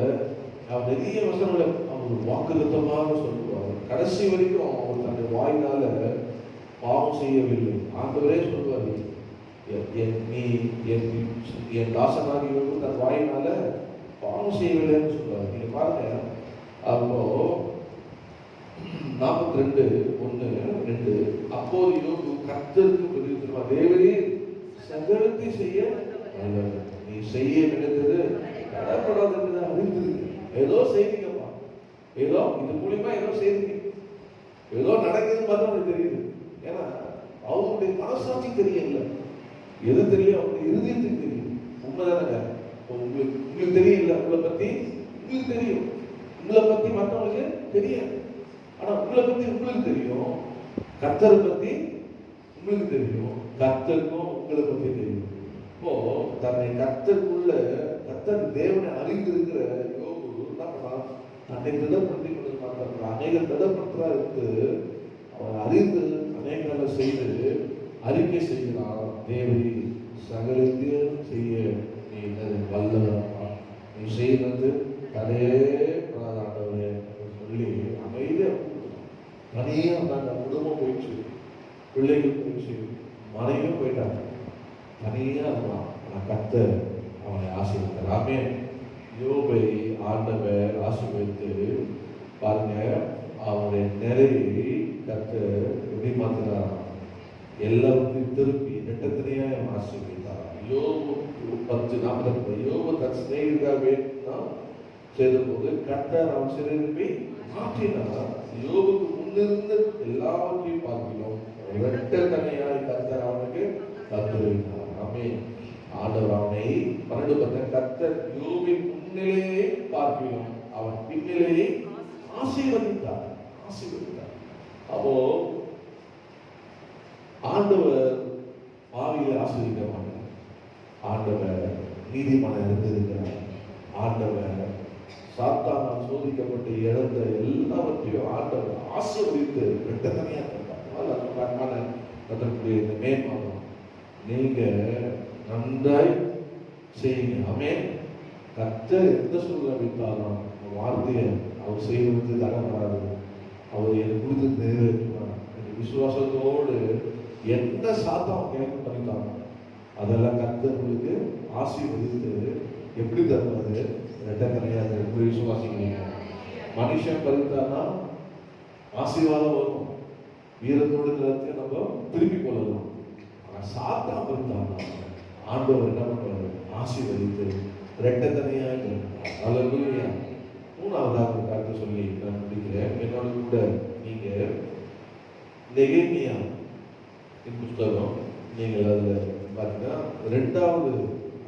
நிறைய வசனங்களை அவர் வாக்குத்தத்தமாக சொல்லுவார். கடைசி வரைக்கும் அவர் தன்னுடைய வாயினால பாவம் செய்யவில்லை. ஆண்டவரே சொல்வார், நீ என் தாசனாகி தன் வாயினால பாவம் செய்யவில்லைன்னு சொல்லுவார். நீங்க பாருங்க, அப்போ 42:1-2 அப்போது யோபு கர்த்தருக்கு பதில், தேவரே சகலத்தை செய்ய நீ செய்ய நினைத்தது தடைப்படாதது அறிந்தது. ஏதோ செய்வீங்கப்பா, ஏதோ இது மூலியமா ஏதோ செய்வீங்க, ஏதோ நடக்குதுன்னு பார்த்தா அவனுக்கு தெரியுது. ஏன்னா அவருடைய மனசாட்சி தெரியல, எது தெரியும், அவருடைய இருதயத்துக்கு தெரியும். உண்மைதானங்க? உங்களுக்கு தெரியல, உங்களை பத்தி உங்களுக்கு தெரியும், உங்களை பத்தி மற்றவங்களுக்கு தெரியாது. ஆனா உங்களை பத்தி உங்களுக்கு தெரியும், கர்த்தரை பத்தி உங்களுக்கு தெரியும், கர்த்தருக்கும் உங்களை பத்தி தெரியும். இப்போ தன்னை கர்த்தருக்குள்ள கர்த்தர் தேவனை அறிந்திருக்கிற யோபு என்ன பண்ணா, தன்னை திடப்படுத்தி கொண்டு மாட்டாங்க. அநேக திடப்படுத்தா இருந்து அவன் அறிந்து அநேக செய்து அறிக்கை செய்கிறான். தேவரி சகலத்தையும் செய்ய நீ வல்லவரப்பா, நீ செய்வது தடையே ஆண்டவரே சொல்லி அமைதியா தனியா அந்த குடும்பம் போயிடுச்சு, பிள்ளைகள் போயிடுச்சு, மனைவியும் போயிட்டாங்க, தனியா இருக்கலாம். ஆனா கர்த்தர் அவனை ஆசீர்வதித்தார். ஆமென். யோபை ஆண்டவர் ஆசீர்வதித்து பாருங்க, அவனுடைய நிறைவை கர்த்தர் எப்படி மாத்தினார், எல்லாருக்கும் திருப்பி இரட்டத்திலேயே ஆசீர்வதித்தார். யோபு 10:42 யோபு தன் சிநேகிதர் வேண்டாம் செய்த போது கர்த்தர் அவன் சிறையிருப்பை மாற்றினார். யோபுக்கு முன்னிருந்த எல்லாவற்றையும் பார்க்கிறோம், இரட்டத்தனையாய் கர்த்தர் அவனுக்கு கற்றுரைத்தார். ஆமென். ஆண்டவர் அவனை 12 கர்த்தர் யோபின் முன்னிலையே பார்க்கிறோம், அவன் பின்னிலையே ஆசீர்வதித்தார். அப்போ ஆண்டவர் பாவியை ஆசீர்வதிக்க மாட்டார். ஆண்டவர் நீதிமான இருந்திருக்கிறார். ஆண்டவர் சாத்தானால் சோதிக்கப்பட்டு இழந்த எல்லாவற்றையும் ஆண்டவர் ஆசீர்வதித்து இரட்டத்தனையா தந்தார். அதற்குரிய இந்த மே மாதம் நீங்க நன்றாய் செய்யுங்க. ஆமென். கர்த்தர் எந்த சூழ்நிலை வைத்தாலும் வார்த்தையை அவர் செய்வது தரப்படாது, அவர் எனக்கு கொடுத்து நிறைவேற்றுவார். விசுவாசத்தோடு எந்த சாத்தம் கேட்க பண்ணித்தாங்க அதெல்லாம் கர்த்தர் உங்களுக்கு ஆசீர்வதித்து எப்படி தருவாரு, ரெட்டக்கரையாது. விசுவாசிக்கிறீங்க? மனுஷன் பறித்தானா ஆசீர்வாதம் வரும், வீரத்தோடு நிலத்தை நம்ம திருப்பி கொள்ளலாம். ஆனா சாத்தான் பறித்தானா ஆண்டவர் என்ன பண்ணுவாரு, ஆசீர்வதித்து ரெட்டத்தனையாக. அல்லேலூயா. 3வது கருத்து சொல்லி நான் முடிக்கிறேன். என்னோட கூட நீங்க நெகேமியா புஸ்தகம் நீங்கள் அதில் பார்த்தீங்கன்னா 2வது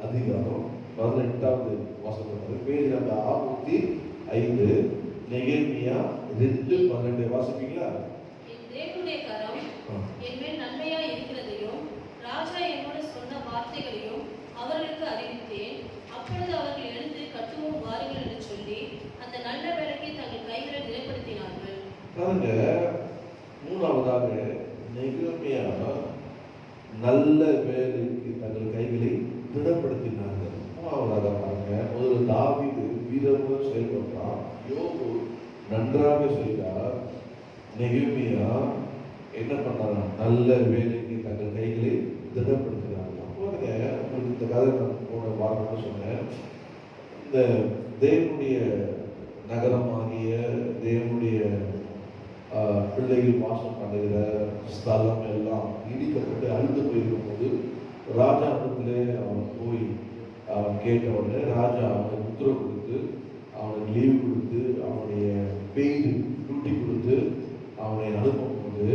அதிகாரம் 18வது வசனம், பேஜ் நம்பர் 605, நெகேமியா 2:12 வாசிப்பீங்களா? என் தேவனுடைய கரம் என் மேல் நன்மையா இருக்கிறதையும் ராஜா என்னோடு சொன்ன வார்த்தைகளையும் அவர்களுக்கு அறிவித்தேன். அப்பொழுது அவர்கள் எழுந்து கட்டுவோம் வாருங்கள் என்று சொல்லி அந்த நல்ல வேலைக்கு தங்கள் கைகளை நிலைப்படுத்தினார்கள். பாருங்க, 3வதாக நெகேமியா நல்ல வேலைக்கு தங்கள் கைகளை திடப்படுத்தினார்கள். 3வதாக பாருங்க, முதல்ல தாவீது வீரமுடன் செயல்பட்டான், யோபு நன்றாக செய்தார், நெகேமியா என்ன பண்ணாரா? நல்ல வேலைக்கு தங்கள் கைகளை திடப்படுத்தினார்கள். அப்போதுங்க உங்களுக்கு இந்த கதை நான் போன வாரம் சொன்னேன். இந்த தேவனுடைய நகரமாகிய தேவனுடைய பிள்ளைகள் வாசம் பண்ணுகிற ஸ்தலம் எல்லாம் இடிக்கப்பட்டு அழுது போயிருக்கும் போது ராஜாவிடத்திலே அவன் போய் அவன் கேட்டவுடனே ராஜா அவனுக்கு உத்தரவு கொடுத்து அவனுக்கு லீவு கொடுத்து அவனுடைய பெய்டு டியூட்டி கொடுத்து அவனை அனுப்பும்போது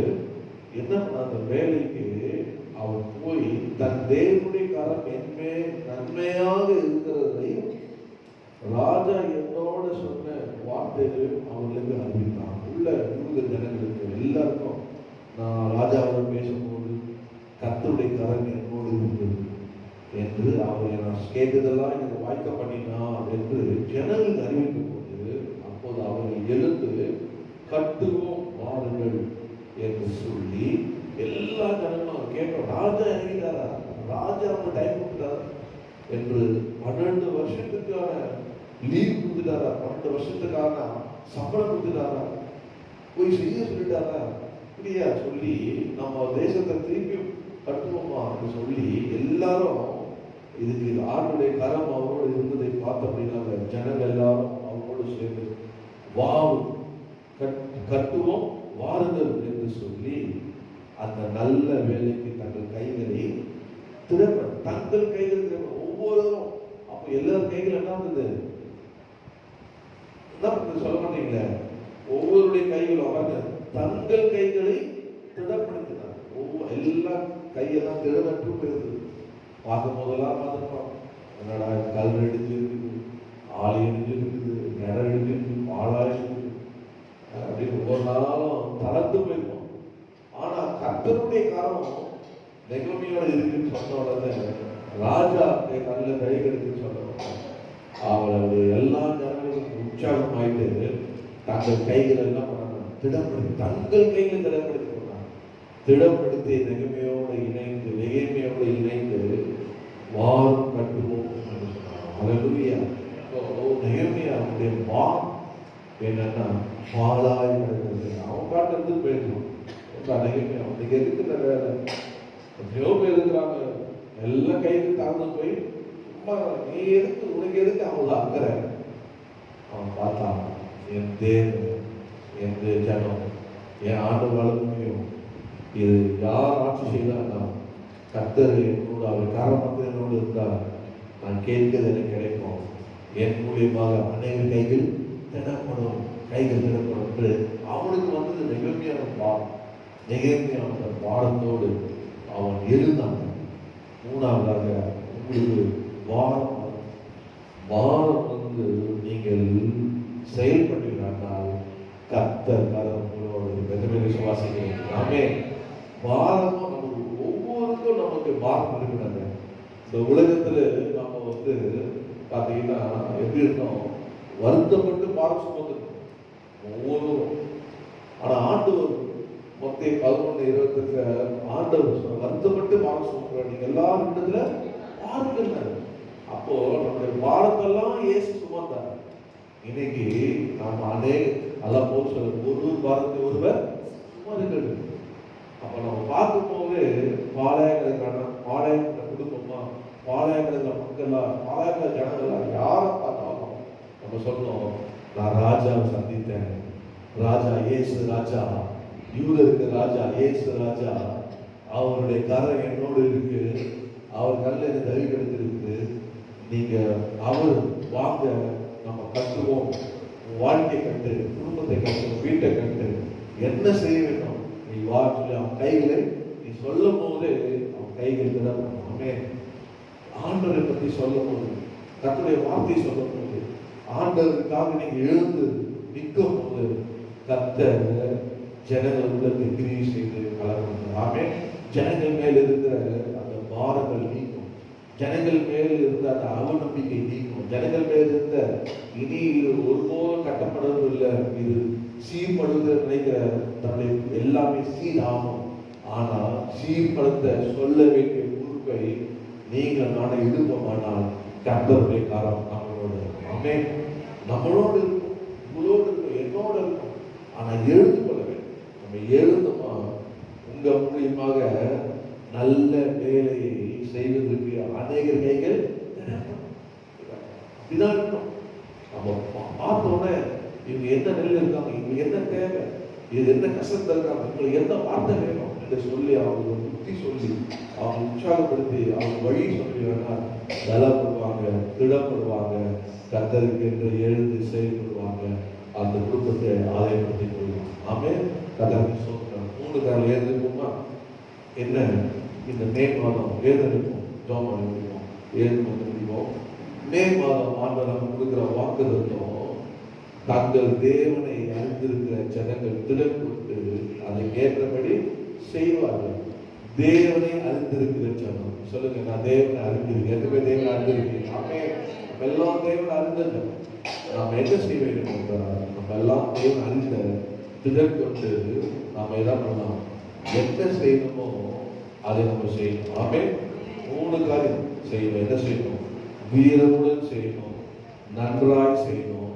என்ன பண்ண, அந்த வேலைக்கு அவன் போய் தன் தேவனுடைய காரம் என்மே நன்மையாக இருக்கிறதையும் ராஜா என்னோட சொன்ன வார்த்தைகள் அவர்களுக்கு அறிவித்தான். உள்ள யூத ஜனங்களுக்கு எல்லாருக்கும் நான் ராஜாவுடன் பேசும்போது கர்த்தருடைய கரம் என்னோடு இருந்தது என்று அவரை நான் கேட்டதெல்லாம் எனக்கு வாய்க்க பண்ணினான் என்று ஜனங்களுக்கு அறிவிக்கும் போது அப்போது அவர்கள் எழுந்து கட்டுவோம் வாருங்கள் என்று சொல்லி எல்லா ஜனங்களும் கேட்டோம். ராஜா இறங்கிட்டாரா? ராஜா அவங்க டைம் கொடுத்தாரா என்று 12 வருஷத்துக்கான லீவ் கொடுத்துட்டாரா? 12 வருஷத்துக்கான சம்பளம் கொடுத்துட்டாரா? போய் செய்ய சொல்லிட்டாரா? இப்படியா சொல்லி நம்ம தேசத்தை திருப்பி கட்டுவோமா என்று சொல்லி எல்லாரும் இதுக்கு ஆண்டுடைய கரம் அவரோடு இருந்ததை பார்த்த அப்படின்னா ஜனங்கள் எல்லாரும் அவரோடு சேர்ந்து கட்டுவோம் வாருங்கள் என்று சொல்லி அந்த நல்ல வேலைக்கு தங்கள் கைகளை திறப்ப தங்கள் கைகள் ஒவ்வொருவரும் அப்ப எல்லாரும் கைகள் என்ன இருந்தது? என்ன சொல்ல மாட்டீங்களே, ஒவ்வொருடைய கைகளும் தங்கள் கைகளை திடப்படுத்தினார். எல்லா கையெல்லாம் திடமற்று போயிருந்தது. பார்க்கும் போதெல்லாம் பார்த்துருப்போம், என்னடா கல் எடுத்து இருக்குது, ஆளி எடுத்து இருக்குது, நிறம் எடுத்து இருக்குது, பாழாய் இருக்குது அப்படின்னு ஒவ்வொரு நாளும் தளர்ந்து போயிருப்போம். ஆனா கர்த்தருடைய காரம் நெகேமியாவோட இருக்குன்னு சொன்ன உடனே ராஜா நல்ல கைகளுக்குன்னு சொன்ன அவளது எல்லா ஜனங்களும் உற்சாகமாயிட்டு தங்கள் கைகள் எல்லாம் பண்ணாங்க, திடப்படுத்தி தங்கள் கைகளை திடப்படுத்தி கொண்டாங்க. திடப்படுத்தி நெகேமியாவோடு இணைந்து வாரம் கட்டுவோம் என்று சொன்னாங்க. ஹல்லேலூயா. நெகேமியாவுடைய வாரம் என்னன்னா பாழாய் கிடக்கிறது. அவன் காட்டுறது போயிடலாம். நெகேமியா அவனுக்கு இருக்கிற வேலை எத்தனையோ பேர் இருக்கிறாங்க, எல்லாம் கைக்கு தாழ்ந்து போய் சும்மா நீ எதுக்கு, உனக்கு எதுக்கு அவங்கள அக்கறை? அவன் பார்த்தான், என் தேவன், என் ஜனம், என் ஆண்டு வளர்மையும் இது யார் ஆட்சி செய்தான்னா கர்த்தர் என்னோடு அவர் காரணமாக என்னோடு இருந்தார். நான் கேட்கிறது எனக்கு கிடைக்கும். என் மூலியமாக அநேக கைகள் திடப்படும் என்று அவனுக்கு வந்தது நெகேமியாவோட பாடத்தோடு அவன் எழுந்தான். 3வதாக உங்களுக்கு வாரம் வந்து நீங்கள் செயல்பட்டீர்கள் கர்த்தர் கரம் உங்களோட விசுவாசிக்கிறேன். நாமே வாரமும் நமக்கு ஒவ்வொருக்கும் நமக்கு வாரம் இருக்கிறாங்க. இந்த உலகத்துல நம்ம வந்து பாத்தீங்கன்னா எப்படி இருக்கோம், வருத்தப்பட்டு பாரம் சுமந்துருக்கோம் ஒவ்வொருவரும். ஆனா ஆண்டவர் மொத்த 11:28 ஆண்டவர் வருத்தப்பட்டு பாரம் சுமக்கிறோம், நீங்க எல்லாரும் இடத்துல பாருங்கள். அப்போ நம்முடைய பாரத்தெல்லாம் இயேசு சுமந்தார். இன்னைக்கு நாம அதெல்லாம் போது சொல்ல ஒரு பாரத்தை ஒருவர் சுமருங்கள். அப்ப நம்ம பார்க்கும் போது பாளையங்கிற குடும்பமா, பாளையங்கிற மக்களா, பாளையங்கிற ஜனங்களா யாரை பார்த்தாலும் நம்ம சொன்னோம், நான் ராஜாவை சந்தித்தேன். ராஜா இயேசு ராஜா, யூதருக்கு ராஜா இயேசு ராஜா, அவருடைய கரம் என்னோடு இருக்கு, அவர் கல்ல தவி கிடைத்திருக்கு. நீங்க அவர் வாங்க, நம்ம கட்டுவோம், வாழ்க்கை கட்டு, குடும்பத்தை கட்டு, வீட்டை கட்டு, என்ன செய்ய வேண்டும் நீ வா சொல்லி அவன் கைகளை நீ சொல்லும் போது அவன் கைகள் திடப்படும். ஆமென். ஆண்டவரை பற்றி சொல்லும் போது, கர்த்தருடைய வார்த்தை சொல்லும் போது, ஆண்டவருக்காக நீங்க எழுந்து நிற்கும் போது கர்த்தர் ஜனங்கள் உள்ளத்தை கிரியை செய்து கலந்து. ஆமென். ஜனங்கள் மேல் இருக்கிற அந்த பாரங்கள் நீக்கும். ஜனங்கள் மேல் இருந்த அந்த அவநம்பிக்கை நீக்கும். ஜனங்கள் மேல் இருந்த இனி ஒருபோதும் கட்டப்படுவதில்லை, இது சீர்படுவது நினைக்கிற தன்னுடைய எல்லாமே சீராகும். ஆனால் சீர்படுத்த சொல்ல வேண்டிய பொறுப்பை நீங்கள் நானே எடுப்போமானால் கர்த்தருடைய காரம் நம்மளோடு. ஆமென். நம்மளோடு இருக்கும், உங்களோடு இருக்கும், என்னோடு இருக்கும். ஆனால் எழுந்து கொள்ள வேண்டும். நம்ம எழுந்தோமா உங்க மூலியமாக நல்ல வேலையை செய்வதற்கு அநேகர் கைகள் இதான் இருக்கும். நம்ம பார்த்தோன்னே இவங்க என்ன நிலையில் இருக்காங்க, இவங்க என்ன தேவை, இது என்ன கஷ்டத்தில் இருக்காங்க, இவங்களுக்கு என்ன வார்த்தை வேணும் என்று சொல்லி அவங்க புத்தி சொல்லி அவங்க உற்சாகப்படுத்தி அவங்க வழி சொல்லி வேணால் பலப்படுவாங்க, திடப்படுவாங்க, கர்த்தருக்கு என்று எழுந்து செயல்படுவாங்க. அந்த குடும்பத்தை ஆதாயப்படுத்தி கொள்வாங்க. ஆமென். கர்த்தருக்கு சொல்றேன். 3 காலம் எழுந்திருக்குமா என்ன இந்த மே மாதம் எழுந்திருக்கும், ஜோம் எழுந்திருக்கும், 7 முடிவோம். மே மாதம் ஆண்டவர் நம்ம கொடுக்குற வாக்குறுத்தம், தங்கள் தேவனை அறிந்திருக்கிற ஜனங்கள் திடன் கொண்டு அதை ஏற்றபடி செய்வார்கள். தேவனை அறிந்திருக்கிற ஜனம் சொல்லுங்க, நான் தேவனை அறிந்திருக்கேன். எதுவுமே தேவனை அறிந்திருக்கேன். ஆமென். நம்ம எல்லாம் தேவனை அறிந்தது. நாம் என்ன செய்ய வேண்டும் என்றால், நம்ம எல்லாம் தேவனை அறிந்த திடன் கொண்டு நாம எதாவது பண்ணலாம். என்ன செய்யணுமோ அதை நம்ம செய்யணும். ஆமென். 3 காரியம் செய்யணும். என்ன செய்யணும்? வீரமுடன் செய்யணும், நன்றாய் செய்யணும்,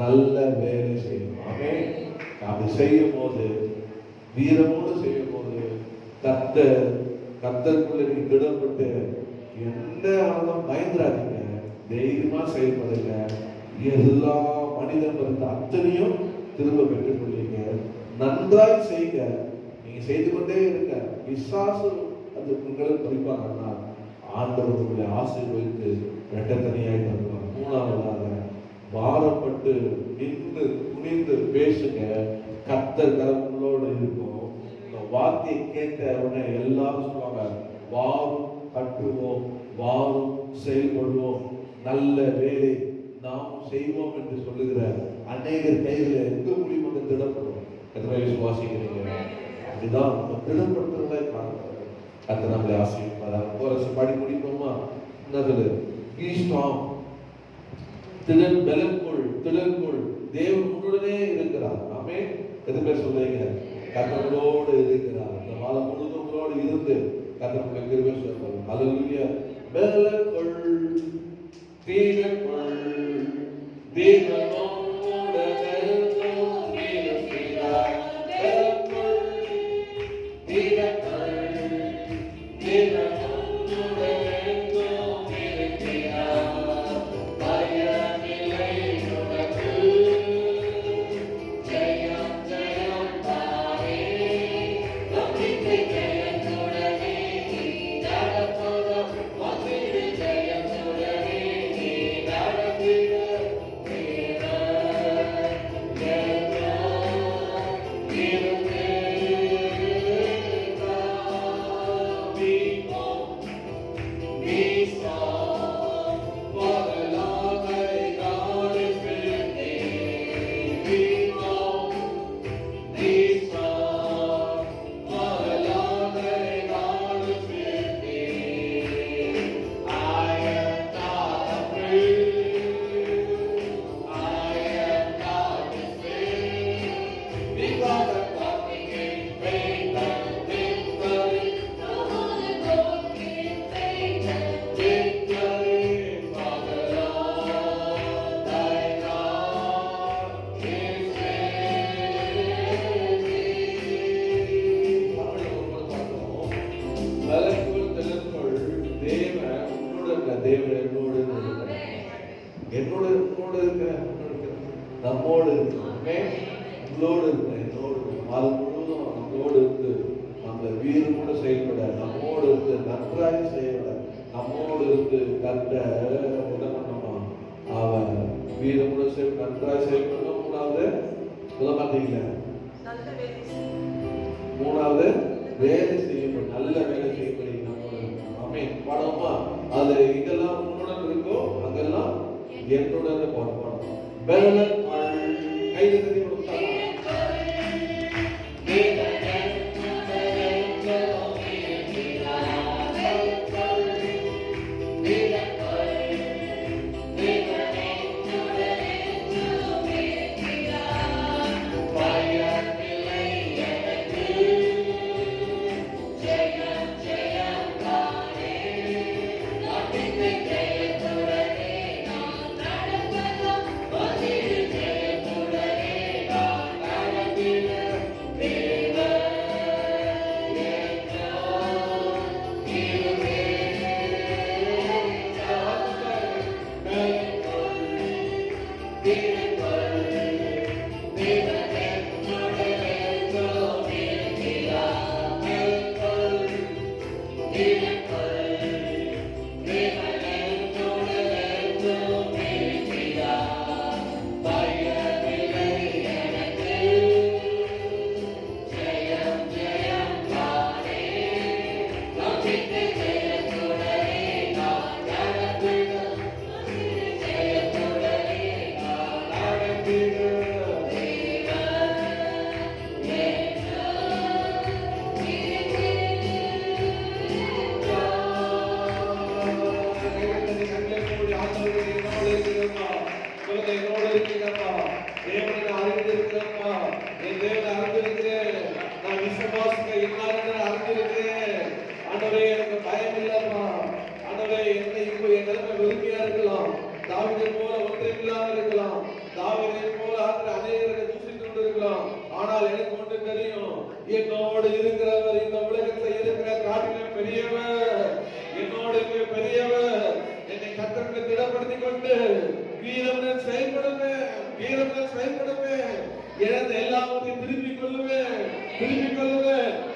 நல்ல வேலை செய்யணும். ஆமென். அப்படி செய்யும் போது, வீரமோடு செய்யும் போது கர்த்தருக்குள்ள நீங்க திடப்பட்டு எந்த ஆனாலும் பயந்துராதீங்க, தைரியமா செயல்படுங்க. எல்லா மனிதன் இருந்த அத்தனையும் திரும்ப பெற்றுக் கொள்வீங்க. நன்றாய் செய்க. நீங்க செய்து கொண்டே இருங்க. விசுவாசம் அது உங்களை குறிப்பாங்கன்னா ஆண்டவர் உங்களை ஆசீர்வதித்து இரட்டத்தனியாய் தருவார். 3ஆவதாக பாரப்பட்டு நின்று துணிந்து பேசுங்க. கர்த்தர் கரங்களோடு இருக்கும். இந்த வார்த்தையை கேட்ட உடனே எல்லாரும் சொல்லுவாங்க, வாரும் கட்டுவோம், வாரும் செயல்படுவோம், நல்ல வேலை நாம் செய்வோம் என்று சொல்லுகிற அநேகர் கைகளை எங்க முடியும் திடப்படும். எத்தனை விசுவாசிக்கிறீங்க? அப்படிதான் நம்ம திடப்படுத்துறதே காரணம். கர்த்தர் நம்மளை ஆசீர்வதிப்பார். கோரஸ் பாடி முடிப்போமா? என்ன சொல்லு? பீ ஸ்ட்ராங். திடன் பலன் கொள், திடன் கொள். தேவன் உன்னுடனே இருக்கிறார். ஆமென். எத்தனை பேர் சொல்றீங்க? கர்த்தரோடு இருக்கிறார். இந்த மாதம் முழுவதும் உங்களோடு இருந்து கர்த்தருடைய கிருபை சொல்றார். ஹல்லேலூயா. பலன் கொள், திடன் கொள். தேவன் உன்னுடனே இருக்கிறார். பலன் கொள், திடன் கொள். தேவன் நம்மோடு உங்களோடு என்னோடு மாதம் முழுவதும் நம்மளோடு இருந்து அந்த வீரமோடு செயல்பட, நம்மோடு இருந்து நன்றாய் செயல்பட, நம்மோடு இருந்து கற்ற என்ன பண்ணணுமா? அவன் வீரமோடு செயல் நன்றாய் செயல்படணும். 3வது சொல்ல மாட்டீங்களா? 3வது வேலை செய்யப்படும், நல்ல வேலை செய்யப்படி நம்ம பாடுவோமா? அது இதெல்லாம் உன்னுடன் இருக்கோ அங்கெல்லாம் என்னுடன் பாடுவோம். பலன் கைது தட்டி கொடுத்தாங்க. என்னோடு இருக்கிறவர் இந்த உலகத்தில் இருக்கிற காட்டிலும் பெரியவர், என்னோடு பெரியவர். என்னை கர்த்தருக்கு திடப்படுத்திக் கொண்டு வீரமுடன் செயல்படுவேன், வீரமுடன் செயல்படுவேன். இழந்த எல்லாவற்றையும் திருப்பிக் கொள்ளுவேன்.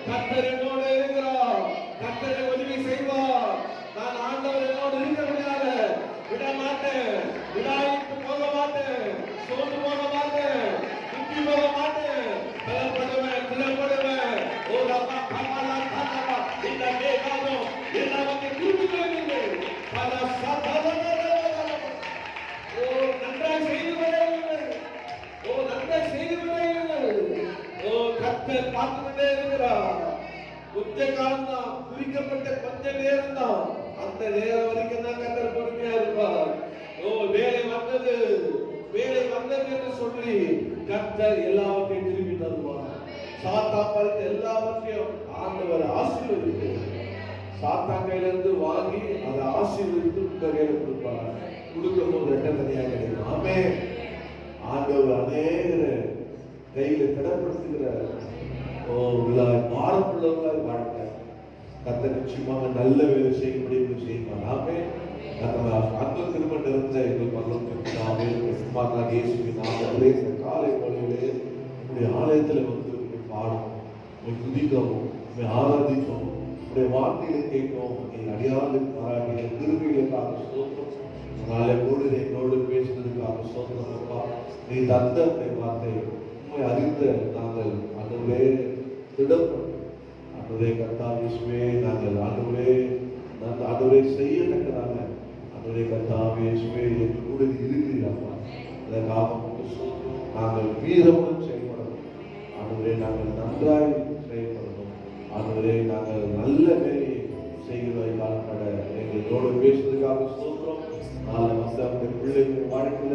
கர்த்தர் என்னோடு இருக்கிறார், கர்த்தரை உதவி செய்வார். நான் ஆண்டவர் என்னோடு இருக்கிறபடியாக விட மாட்டேன், விடாய்த்து போக மாட்டேன், சோர்ந்து போக மாட்டேன், துக்கி போக மாட்டேன். பலப்படுவேன், திடப்படுவேன். ஓ ரப்பா கமலா கமலா இந்த மேகாதம் எல்லாவற்றையும் திருப்பிக் கொள்ளுங்கள். பல ஓ நன்றாய் செய்து வருங்கள், ஓ நன்றாய் செய்து வருங்கள். ஓ கர்த்தர் பார்த்து கொண்டே இருக்கிறார். கொஞ்ச காலம் தான், குறிக்கப்பட்ட கொஞ்ச நேரம் தான், அந்த நேரம் வரைக்கும் தான் கர்த்தர் பொறுமையா இருப்பார். ஓ வேலை வந்தது என்று சொல்லி கர்த்தர் எல்லாவற்றையும் திருப்பி தருவார். சாத்தான் பறித்த எல்லாவற்றையும் ஆண்டவர் ஆசீர்வதித்து, சாத்தான் கையிலிருந்து வாங்கி அதை ஆசீர்வதித்து உங்க கையில கொடுப்பார். கொடுக்கும் போது ரெட்ட தனியாக கிடைக்கும். ஆமென். ஆண்டவர் அநேக கையில திடப்படுத்துகிற பாரமுள்ளவர்களாய் வாழ்க்க கர்த்தர் நிச்சயமாக நல்ல வேலை செய்யும்படி செய்வார். ஆமென். அன்பு திரும்ப நிறைந்த எங்கள் பரலோகத்தின் பிதாவே, இயேசுவின் நாமத்திலே இந்த காலை வேளையிலே உங்களுடைய ஆலயத்தில் வந்து பாடணும், துதிக்கவும், ஆராதிக்கவும், உங்களுடைய வார்த்தைகளை கேட்கவும் எங்கள் அடியார்களுக்கு பாராட்டிய கிருபைகளுக்காக ஸ்தோத்திரம். நாளை போது என்னோடு பேசுனதுக்காக ஸ்தோத்திரம் அப்பா. நீ தந்த வார்த்தை உண்மை அறிந்த நாங்கள் ஆண்டவரே திடப்படும். ஆண்டவரே கர்த்தாவே நாங்கள் ஆண்டவரே செய்யத்தக்கதாக ஆண்டவரே கர்த்தாவே எங்கள் கூட இருக்கிறீர்களா? அதற்காக நாங்கள் வீரமுடன் செயல்படணும். ஆண்டவரே நாங்கள் நன்றாய் செயல்படணும். ஆண்டவரே நாங்கள் நல்ல வேலையை செய்கிறதை காலப்பட எங்களோடு பேசுவதற்காக ஸ்தோத்திரம். நாளை வந்து அவருடைய பிள்ளைகள் வாழ்க்கையில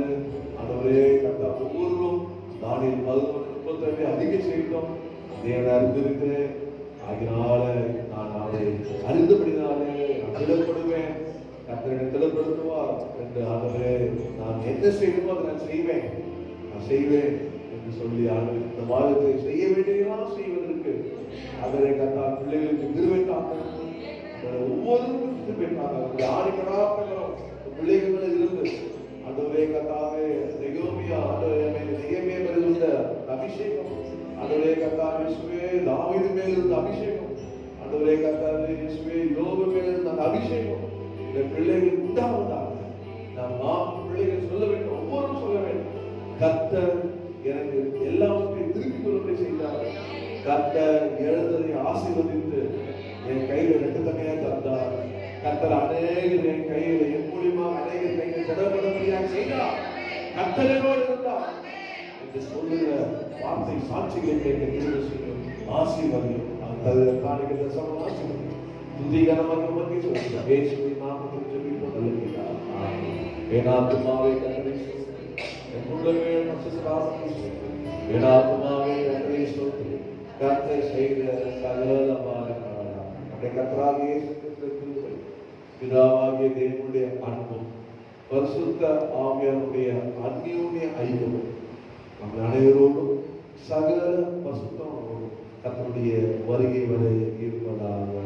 ஆண்டவரே கர்த்தா ஒவ்வொருவரும் தானியல் 11:32 அதிக செய்தோம். தேவனை அறிந்திருக்கிறேன், ஆகினால நான் அவரை அறிந்தபடினாலே நான் திடப்படுவேன், கர்த்தரை திடப்படுத்துவார் என்று ஆண்டவரே நான் என்ன செய்யணுமோ அதை நான் செய்வேன் என்று சொல்லி ஆண்டவர் இந்த வாதத்தை செய்ய வேண்டியதெல்லாம் செய்வதற்கு ஆண்டவரே கர்த்தா பிள்ளைகளுக்கு கிருபை தாங்க. ஒவ்வொருவருக்கும் கிருபை தாங்க. ஆணிக்கடாக பிள்ளைகள் இருந்து ஆண்டவரே கர்த்தாவே நெகேமியா மேல் இருந்த அபிஷேகம், ஆண்டவரே கர்த்தாவே இயேசுவே தாவீது மேல் இருந்த அபிஷேகம், ஆண்டவரே கர்த்தாவே இயேசுவே யோபு மேல் இருந்த அபிஷேகம் இந்த பிள்ளைகள் உண்டாவதாக. நாம் பிள்ளைகள் சொல்ல வேண்டும், ஒவ்வொருவரும் சொல்ல வேண்டும், கர்த்தர் எனக்கு எல்லாவற்றையும் திருப்பிக் கொள்ளும்படி செய்தார். கர்த்தர் எழுந்ததை ஆசீர்வதித்து என் கையில ரெண்டு தனியாக தந்தார். கர்த்தர் அநேகர் என் கையில் என் மூலியமாக அநேகர் கையில் திடப்படும்படியாக செய்தார். கர்த்தர் என்னோடு இருந்தார் என்று சொல்லுகிற வார்த்தை சாட்சிகளை கேட்க கிருபை செய்யும். ஆசீர்வாதம் அந்த காணிக்கை தசமம் ஆசீர்வாதம் துதிகரமாக மகிழ்ச்சி சொல்லுங்கள். இயேசுவின் நாமத்தில் ஜெபிப்போம் நல்ல பிதாவே. ஆமென். என் ஆத்துமாவே கர்த்தரை ஸ்தோத்திரி, என் உள்ளமே பரிசுத்தராமனை ஸ்தோத்திரி. என் ஆத்துமாவே கர்த்தரை ஸ்தோத்திரி, கர்த்தர் செய்த சகலமான நம்முடைய கர்த்தராகிய இயேசு கிறிஸ்துவின் கிருபை, பிதாவாகிய தேவனுடைய அன்பும் பரிசுத்த ஆவியானுடைய அந்யோன்ய ஐக்கியமும் நம்ம அனைவரோடும் சகல பரிசுத்தங்களோடும் கர்த்தருடைய வருகை வரை இருப்பதாக.